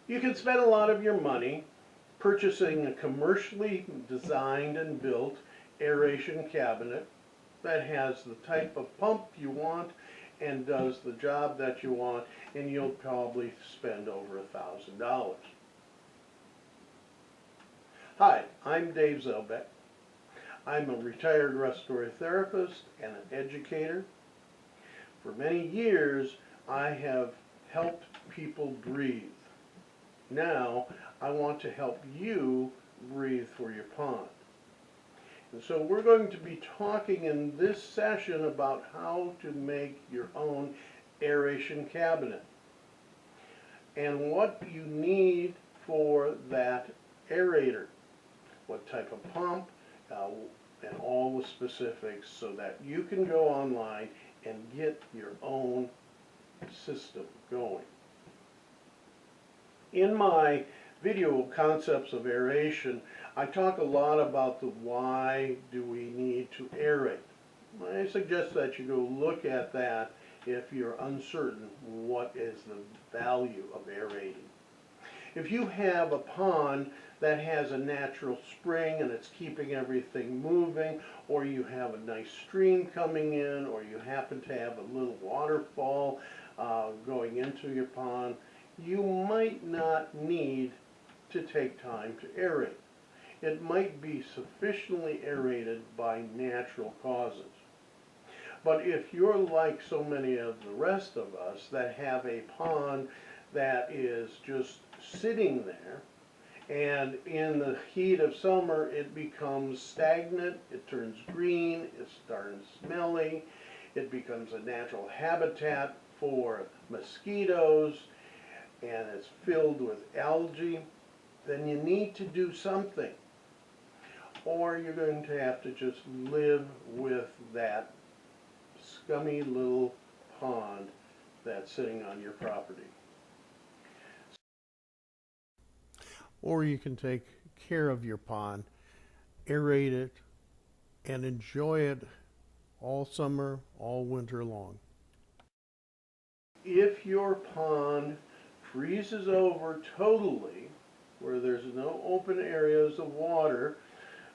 You can spend a lot of your money purchasing a commercially designed and built aeration cabinet that has the type of pump you want and does the job that you want, and you'll probably spend over $1,000. Hi, I'm Dave Zelbeck. I'm a retired respiratory therapist and an educator. For many years, I have helped people breathe. Now, I want to help you breathe for your pond. And so we're going to be talking in this session about how to make your own aeration cabinet and what you need for that aerator, what type of pump, and all the specifics so that you can go online and get your own system going. In my video concepts of aeration, I talk a lot about the why do we need to aerate. I suggest that you go look at that if you're uncertain what is the value of aerating. If you have a pond that has a natural spring and it's keeping everything moving, or you have a nice stream coming in, or you happen to have a little waterfall going into your pond, you might not need to take time to aerate. It might be sufficiently aerated by natural causes. But if you're like so many of the rest of us that have a pond that is just sitting there, and in the heat of summer it becomes stagnant, it turns green, it starts smelly, it becomes a natural habitat for mosquitoes, and it's filled with algae, then you need to do something. Or you're going to have to just live with that scummy little pond that's sitting on your property. Or you can take care of your pond, aerate it, and enjoy it all summer, all winter long. If your pond freezes over totally, where there's no open areas of water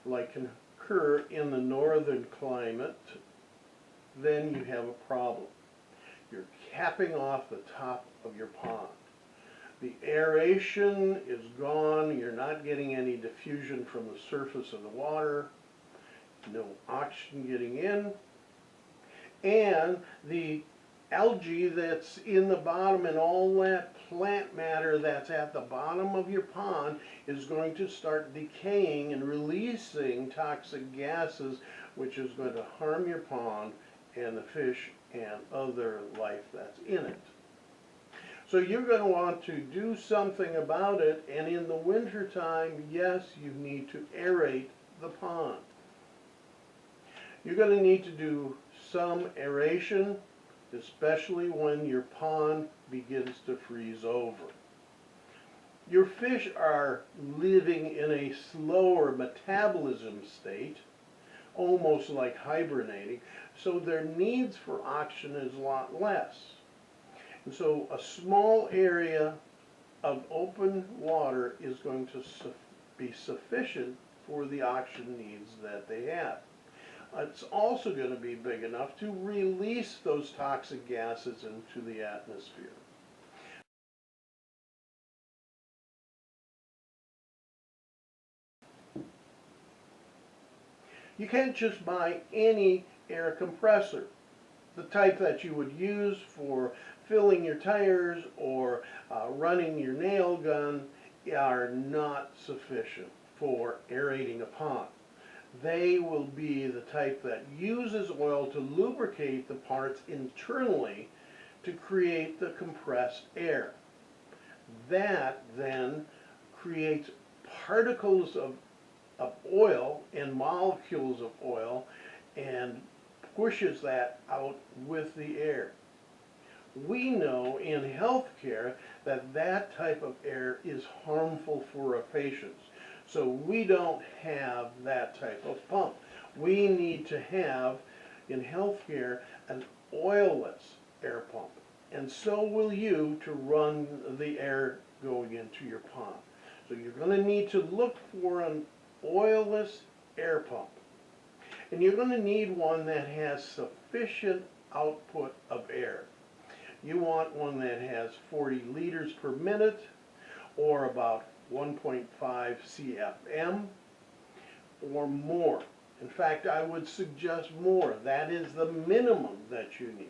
like can occur in the northern climate, then you have a problem. You're capping off the top of your pond. The aeration is gone, you're not getting any diffusion from the surface of the water, no oxygen getting in, and the algae that's in the bottom and all that plant matter that's at the bottom of your pond is going to start decaying and releasing toxic gases, which is going to harm your pond and the fish and other life that's in it. So you're going to want to do something about it, and in the winter time, yes, you need to aerate the pond. You're going to need to do some aeration, especially when your pond begins to freeze over. Your fish are living in a slower metabolism state, almost like hibernating, so their needs for oxygen is a lot less. And so a small area of open water is going to be sufficient for the oxygen needs that they have. It's also going to be big enough to release those toxic gases into the atmosphere. You can't just buy any air compressor. The type that you would use for filling your tires or running your nail gun are not sufficient for aerating a pond. They will be the type that uses oil to lubricate the parts internally to create the compressed air. That then creates particles of oil and molecules of oil and pushes that out with the air. We know in healthcare that that type of air is harmful for our patients. So we don't have that type of pump. We need to have, in healthcare, an oilless air pump. and so will you to run the air going into your pond. So you're going to need to look for an oilless air pump. And you're going to need one that has sufficient output of air. You want one that has 40 liters per minute, or about 1.5 CFM or more. In fact, I would suggest more. That is the minimum that you need.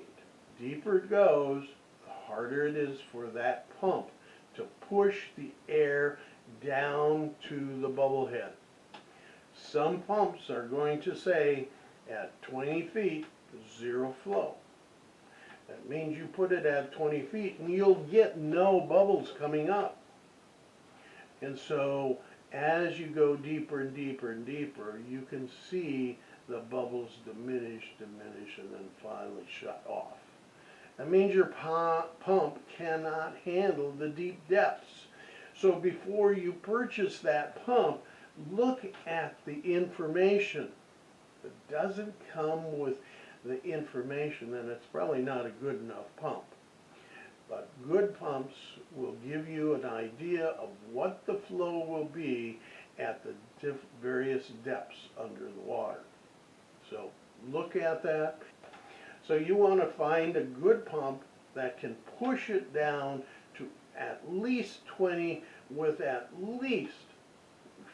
Deeper it goes, the harder it is for that pump to push the air down to the bubble head. Some pumps are going to say at 20 feet, zero flow. That means you put it at 20 feet and you'll get no bubbles coming up. And so as you go deeper and deeper and deeper, you can see the bubbles diminish, and then finally shut off. That means your pump cannot handle the deep depths. So before you purchase that pump, look at the information. If it doesn't come with the information, then it's probably not a good enough pump. But good pumps will give you an idea of what the flow will be at the various depths under the water. So look at that. So you want to find a good pump that can push it down to at least 20 with at least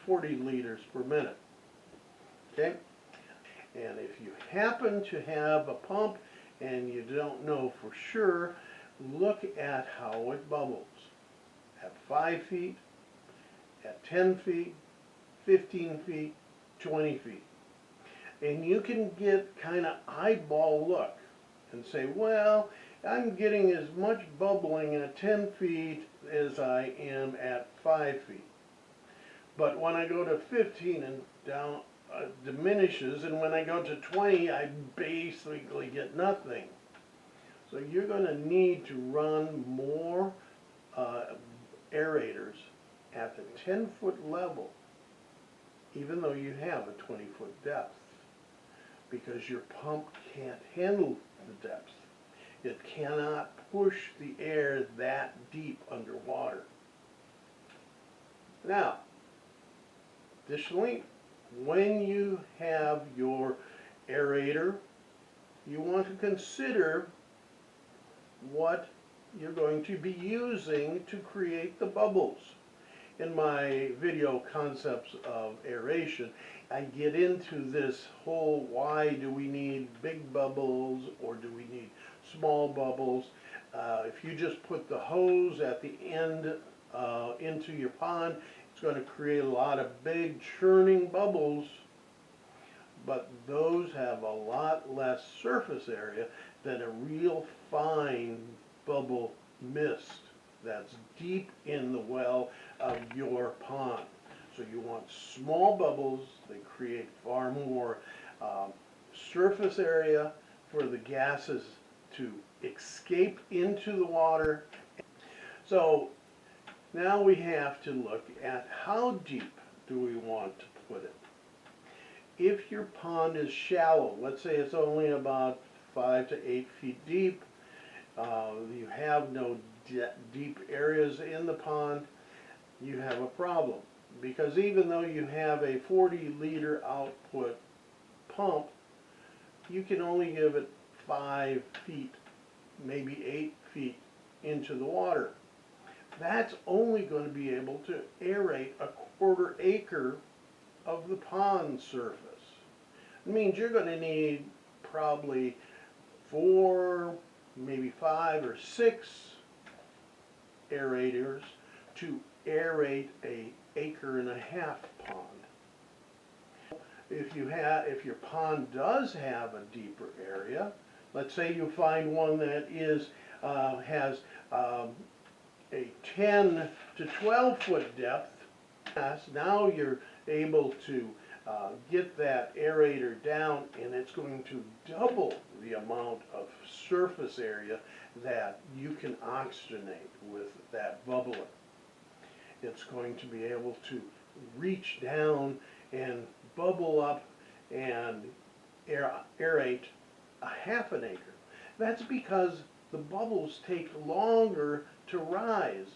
40 liters per minute. Okay? And if you happen to have a pump and you don't know for sure, look at how it bubbles. At 5 feet, at 10 feet, 15 feet, 20 feet. And you can get kind of eyeball look and say, well, I'm getting as much bubbling at 10 feet as I am at 5 feet. But when I go to 15 and down, diminishes, and when I go to 20, I basically get nothing. So you're going to need to run more aerators at the 10-foot level, even though you have a 20-foot depth, because your pump can't handle the depth. It cannot push the air that deep underwater. Now, additionally, when you have your aerator, you want to consider what you're going to be using to create the bubbles. In my video concepts of aeration, I get into this whole why do we need big bubbles or do we need small bubbles. If you just put the hose at the end into your pond, it's going to create a lot of big churning bubbles, but those have a lot less surface area than a real fine bubble mist that's deep in the well of your pond. So you want small bubbles. They create far more surface area for the gases to escape into the water. So now we have to look at how deep do we want to put it. If your pond is shallow, let's say it's only about 5 to 8 feet deep, you have no deep areas in the pond, you have a problem. Because even though you have a 40-liter output pump, you can only give it 5 feet, maybe 8 feet into the water. That's only going to be able to aerate a 1/4 acre of the pond surface. It means you're going to need probably 4, maybe 5 or 6 aerators to aerate a 1.5 acre pond. If your pond does have a deeper area, let's say you find one that has a 10 to 12 foot depth, now you're able to get that aerator down, and it's going to double the amount of surface area that you can oxygenate with that bubbler. It's going to be able to reach down and bubble up and aerate a 1/2 acre. That's because the bubbles take longer to rise.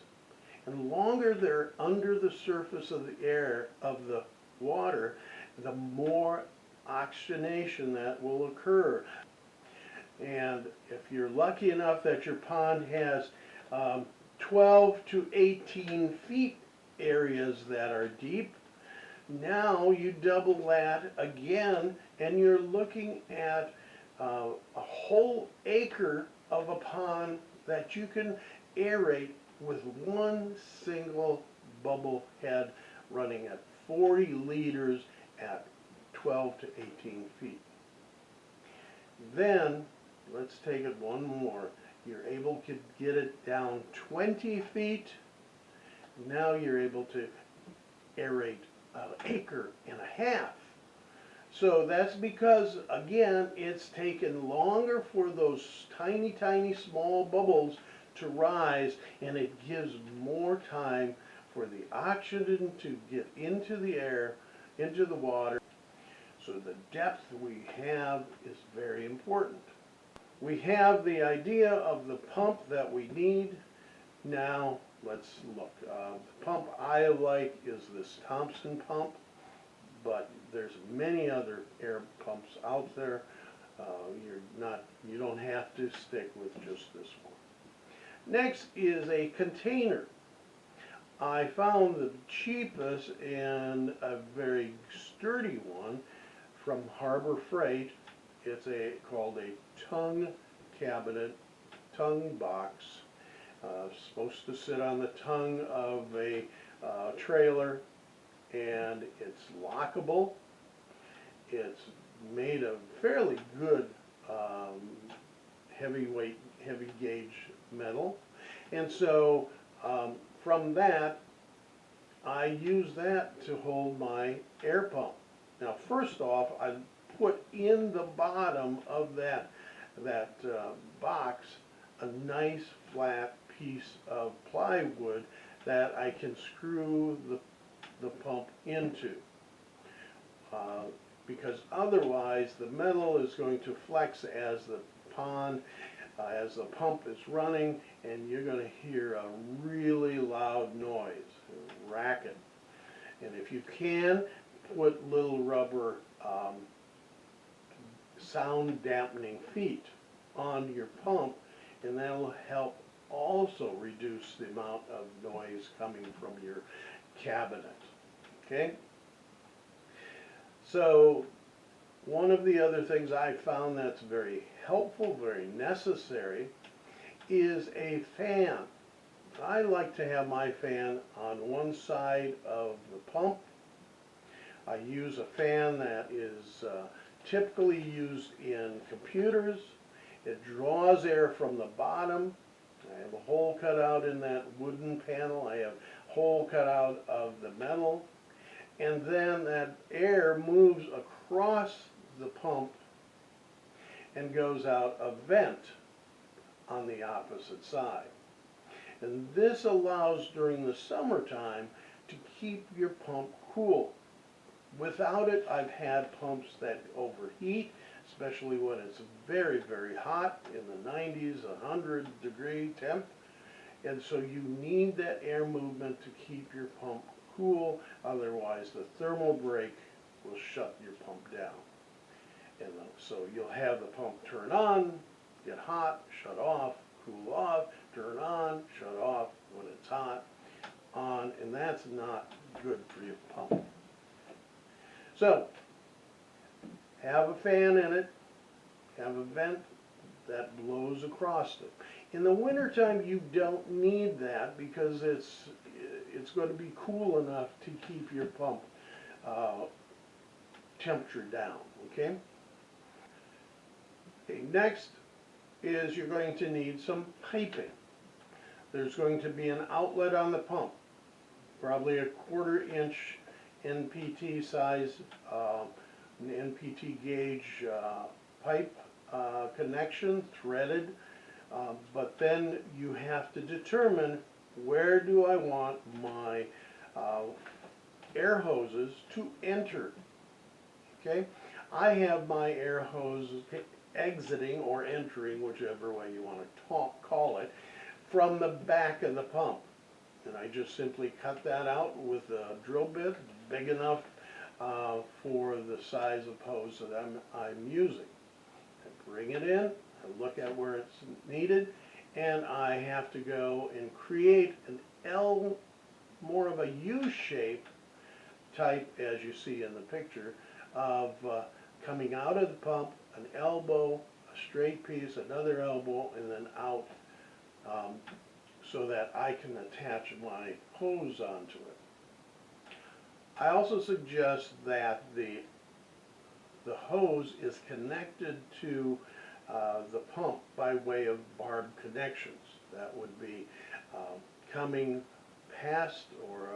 And longer they're under the surface of the air, of the water, the more oxygenation that will occur. And if you're lucky enough that your pond has 12 to 18 feet areas that are deep, now you double that again and you're looking at a whole acre of a pond that you can aerate with one single bubble head running at 40 liters at 12 to 18 feet. Then, let's take it one more. You're able to get it down 20 feet. Now you're able to aerate an acre and a half. So that's because, again, it's taken longer for those tiny, tiny small bubbles to rise, and it gives more time for the oxygen to get into the air, into the water. So the depth we have is very important. We have the idea of the pump that we need. Now let's look. The pump I like is this Thompson pump, but there's many other air pumps out there. You don't have to stick with just this one. Next is a container. I found the cheapest and a very sturdy one from Harbor Freight. It's called a tongue cabinet, tongue box. Supposed to sit on the tongue of a trailer, and it's lockable. It's made of fairly good heavyweight, heavy gauge metal, and so from that I use that to hold my air pump. Now first off, I put in the bottom of that box a nice flat piece of plywood that I can screw the pump into, because otherwise the metal is going to flex as the as the pump is running, and you're going to hear a really loud noise, a racket. And if you can, put little rubber sound dampening feet on your pump, and that'll help also reduce the amount of noise coming from your cabinet. Okay? So one of the other things I found that's very helpful, very necessary, is a fan. I like to have my fan on one side of the pump. I use a fan that is typically used in computers. It draws air from the bottom. I have a hole cut out in that wooden panel. I have a hole cut out of the metal. And then that air moves across the pump and goes out a vent on the opposite side. And this allows during the summertime to keep your pump cool. Without it, I've had pumps that overheat, especially when it's very, very hot in the 90s, 100-degree temp. And so you need that air movement to keep your pump cool, otherwise the thermal break will shut your pump down. And so you'll have the pump turn on, get hot, shut off, cool off, turn on, shut off when it's hot, on, and that's not good for your pump. So, have a fan in it, have a vent that blows across it. In the wintertime, you don't need that because it's going to be cool enough to keep your pump temperature down, okay? Okay, next is you're going to need some piping. There's going to be an outlet on the pump, probably a 1/4 inch NPT size, NPT gauge pipe connection, threaded, but then you have to determine where do I want my air hoses to enter. Okay, I have my air hose exiting or entering, whichever way you want to call it, from the back of the pump. And I just simply cut that out with a drill bit big enough for the size of hose that I'm using. I bring it in, I look at where it's needed, and I have to go and create an L, more of a U-shape type, as you see in the picture, of coming out of the pump, an elbow, a straight piece, another elbow, and then out, so that I can attach my hose onto it. I also suggest that the hose is connected to the pump by way of barbed connections. That would be coming past, or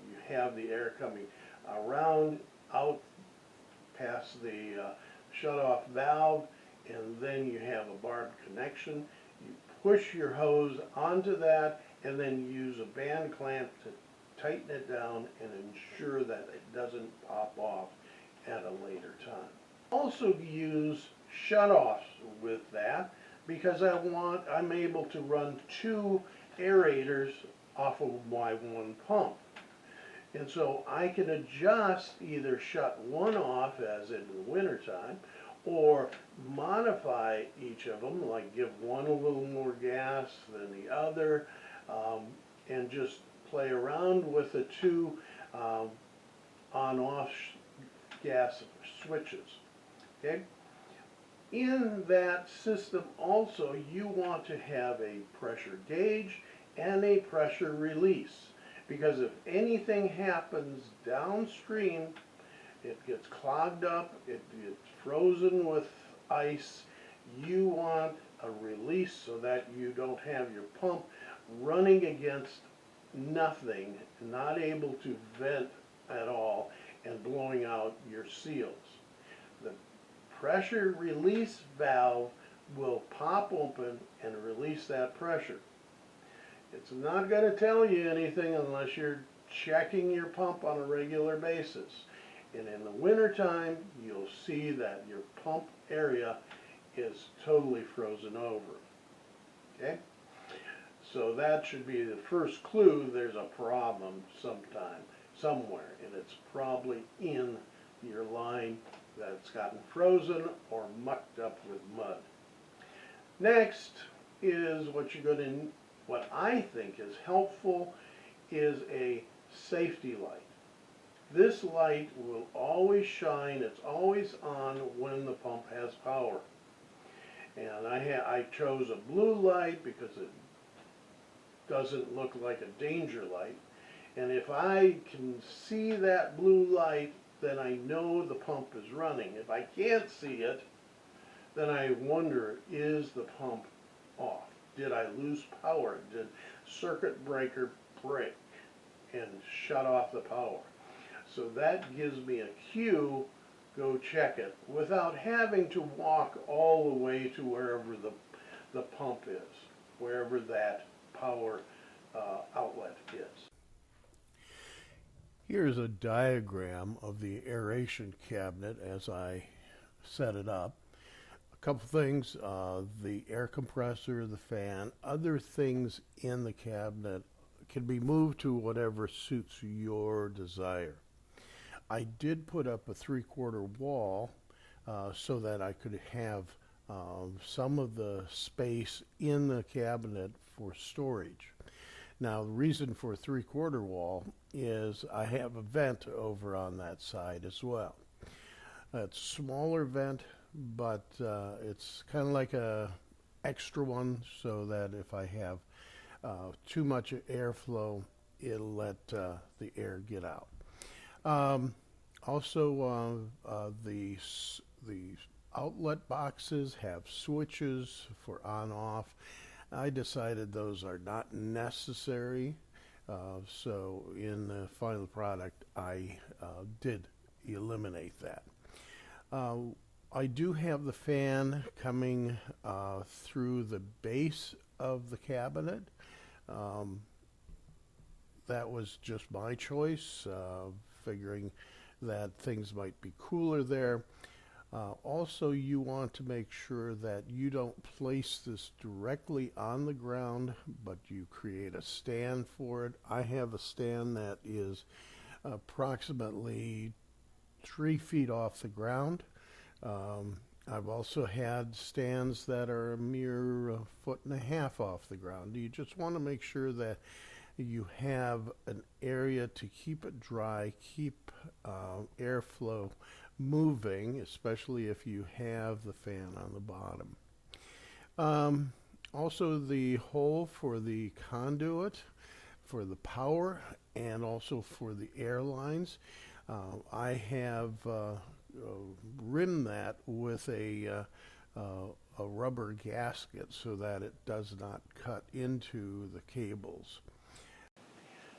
you have the air coming around, out past the shut-off valve, and then you have a barbed connection. You push your hose onto that, and then use a band clamp to tighten it down and ensure that it doesn't pop off at a later time. Also use shut-offs with that, because I'm able to run 2 aerators off of my one pump. And so I can adjust, either shut one off as in the wintertime, or modify each of them, like give one a little more gas than the other, and just play around with the 2 on-off gas switches. Okay? In that system also, you want to have a pressure gauge and a pressure release, because if anything happens downstream, it gets clogged up, it gets frozen with ice, you want a release so that you don't have your pump running against nothing, not able to vent at all, and blowing out your seals. The pressure release valve will pop open and release that pressure. It's not going to tell you anything unless you're checking your pump on a regular basis. And in the wintertime, you'll see that your pump area is totally frozen over. Okay? So that should be the first clue there's a problem sometime, somewhere, and it's probably in your line that's gotten frozen or mucked up with mud. Next is what I think is helpful is a safety light. This light will always shine, it's always on when the pump has power. And I chose a blue light because it doesn't look like a danger light. And if I can see that blue light, then I know the pump is running. If I can't see it, then I wonder, is the pump off? Did I lose power? Did circuit breaker break and shut off the power? So that gives me a cue, go check it, without having to walk all the way to wherever the pump is, wherever that power outlet is. Here's a diagram of the aeration cabinet as I set it up. A couple things, the air compressor, the fan, other things in the cabinet can be moved to whatever suits your desire. I did put up a 3/4 wall so that I could have some of the space in the cabinet for storage. Now, the reason for a 3/4 wall is I have a vent over on that side as well. It's a smaller vent, but it's kind of like a extra one, so that if I have too much airflow, it'll let the air get out. Also, the outlet boxes have switches for on-off. I decided those are not necessary, so in the final product I did eliminate that. I do have the fan coming through the base of the cabinet. That was just my choice, figuring that things might be cooler there. Also, you want to make sure that you don't place this directly on the ground, but you create a stand for it. I have a stand that is approximately 3 feet off the ground. I've also had stands that are a mere 1.5 feet off the ground. You just want to make sure that you have an area to keep it dry, keep airflow moving, especially if you have the fan on the bottom. Also, the hole for the conduit, for the power, and also for the air lines. I have rimmed that with a rubber gasket so that it does not cut into the cables.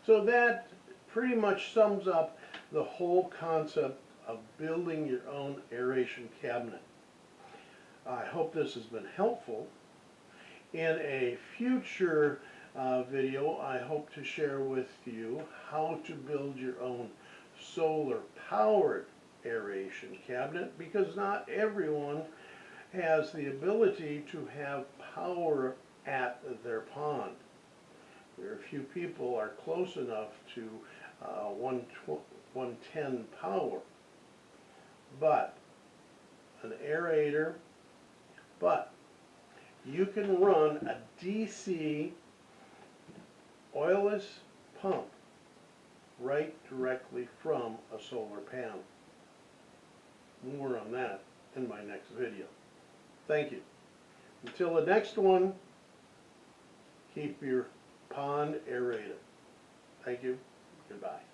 So that pretty much sums up the whole concept of building your own aeration cabinet. I hope this has been helpful. In a future video, I hope to share with you how to build your own solar-powered aeration cabinet, because not everyone has the ability to have power at their pond. Very few people are close enough to 110 power. But an aerator, but you can run a DC oilless pump right directly from a solar panel. More on that in my next video. Thank you. Until the next one, keep your pond aerated. Thank you. Goodbye.